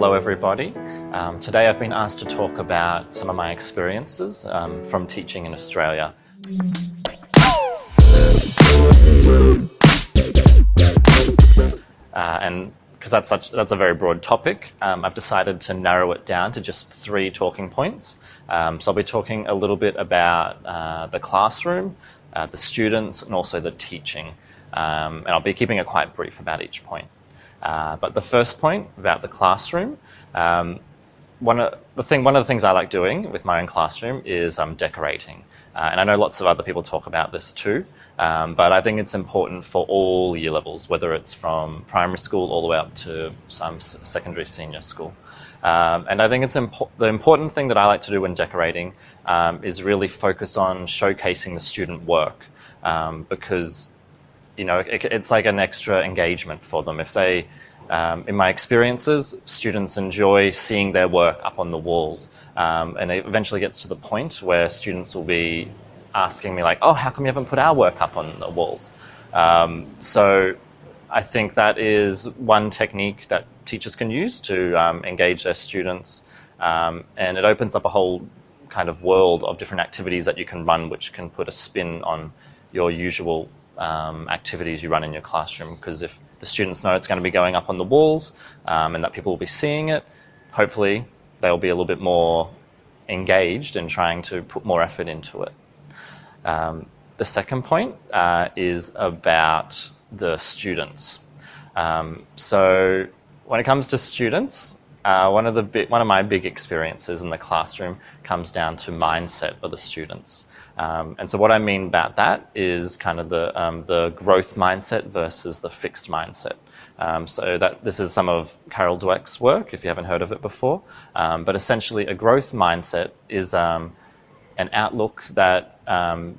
Hello everybody. Today I've been asked to talk about some of my experiences from teaching in Australia. And because that's a very broad topic, I've decided to narrow it down to just 3 talking points. So I'll be talking a little bit about the classroom, the students, and also the teaching. And I'll be keeping it quite brief about each point. But the first point about the classroom, one of the things I like doing with my own classroom is decorating. And I know lots of other people talk about this too, but I think it's important for all year levels, whether it's from primary school all the way up to some secondary senior school. And I think it's the important thing that I like to do when decorating is really focus on showcasing the student work, because it's like an extra engagement for them. If they, in my experiences, students enjoy seeing their work up on the walls, and it eventually gets to the point where students will be asking me like, oh, how come you haven't put our work up on the walls? So I think that is one technique that teachers can use to engage their students, and it opens up a whole kind of world of different activities that you can run, which can put a spin on your usual activities you run in your classroom. Because if the students know it's going to be going up on the walls and that people will be seeing it, hopefully they'll be a little bit more engaged in trying to put more effort into it. The second point is about the students. So when it comes to students, one of my big experiences in the classroom comes down to mindset of the students. And so what I mean about that is kind of the growth mindset versus the fixed mindset. So this is some of Carol Dweck's work, if you haven't heard of it before. But essentially a growth mindset is an outlook that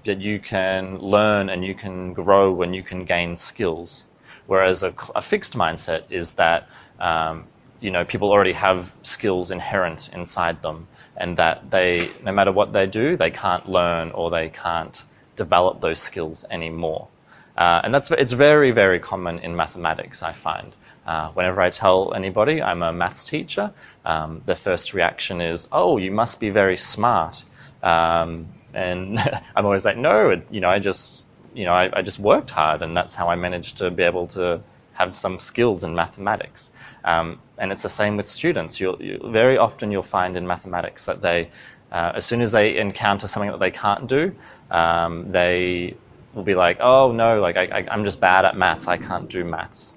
you can learn and you can grow and you can gain skills. Whereas a fixed mindset is that people already have skills inherent inside them, and that no matter what they do, they can't learn or they can't develop those skills anymore. And it's very, very common in mathematics, I find. Whenever I tell anybody I'm a maths teacher, their first reaction is, oh, you must be very smart. And I'm always like, no, I just worked hard, and that's how I managed to be able to have some skills in mathematics. And it's the same with students. Very often you'll find in mathematics that they, as soon as they encounter something that they can't do, they will be like, oh no, like I'm just bad at maths, I can't do maths.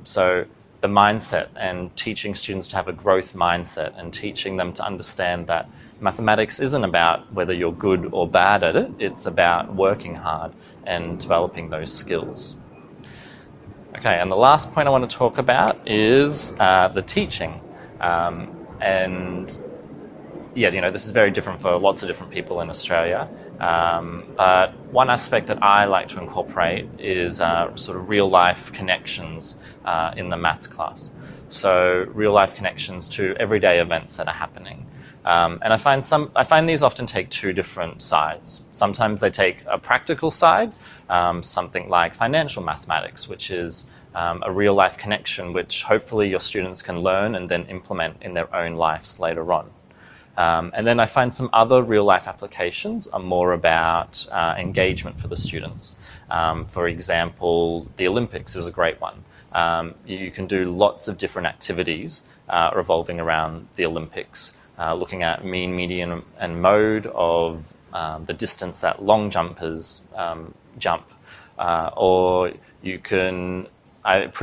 So the mindset and teaching students to have a growth mindset and teaching them to understand that mathematics isn't about whether you're good or bad at it, it's about working hard and developing those skills. Okay, and the last point I want to talk about is the teaching. And yeah, this is very different for lots of different people in Australia. But one aspect that I like to incorporate is sort of real-life connections in the maths class. So real-life connections to everyday events that are happening. And I find these often take 2 different sides. Sometimes they take a practical side, something like financial mathematics, which is a real-life connection which hopefully your students can learn and then implement in their own lives later on. And then I find some other real-life applications are more about engagement for the students. For example, the Olympics is a great one. You can do lots of different activities revolving around the Olympics. Looking at mean, median, and mode of the distance that long jumpers jump. Or you can, I've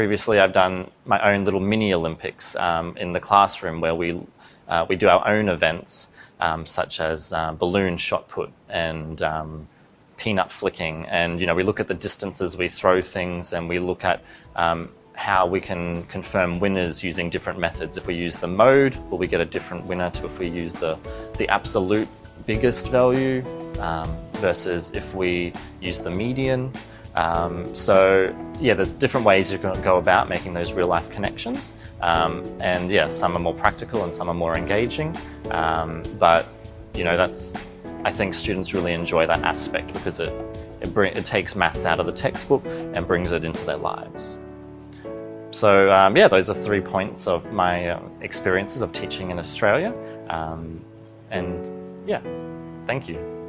done my own little mini Olympics in the classroom where we do our own events, such as balloon shot put and peanut flicking. And, we look at the distances we throw things, and we look at how we can confirm winners using different methods. If we use the mode, will we get a different winner to if we use the absolute biggest value versus if we use the median. So yeah, there's different ways you can go about making those real life connections. And yeah, some are more practical and some are more engaging. But I think students really enjoy that aspect because it takes maths out of the textbook and brings it into their lives. Yeah, those are 3 points of my experiences of teaching in Australia. And yeah, thank you.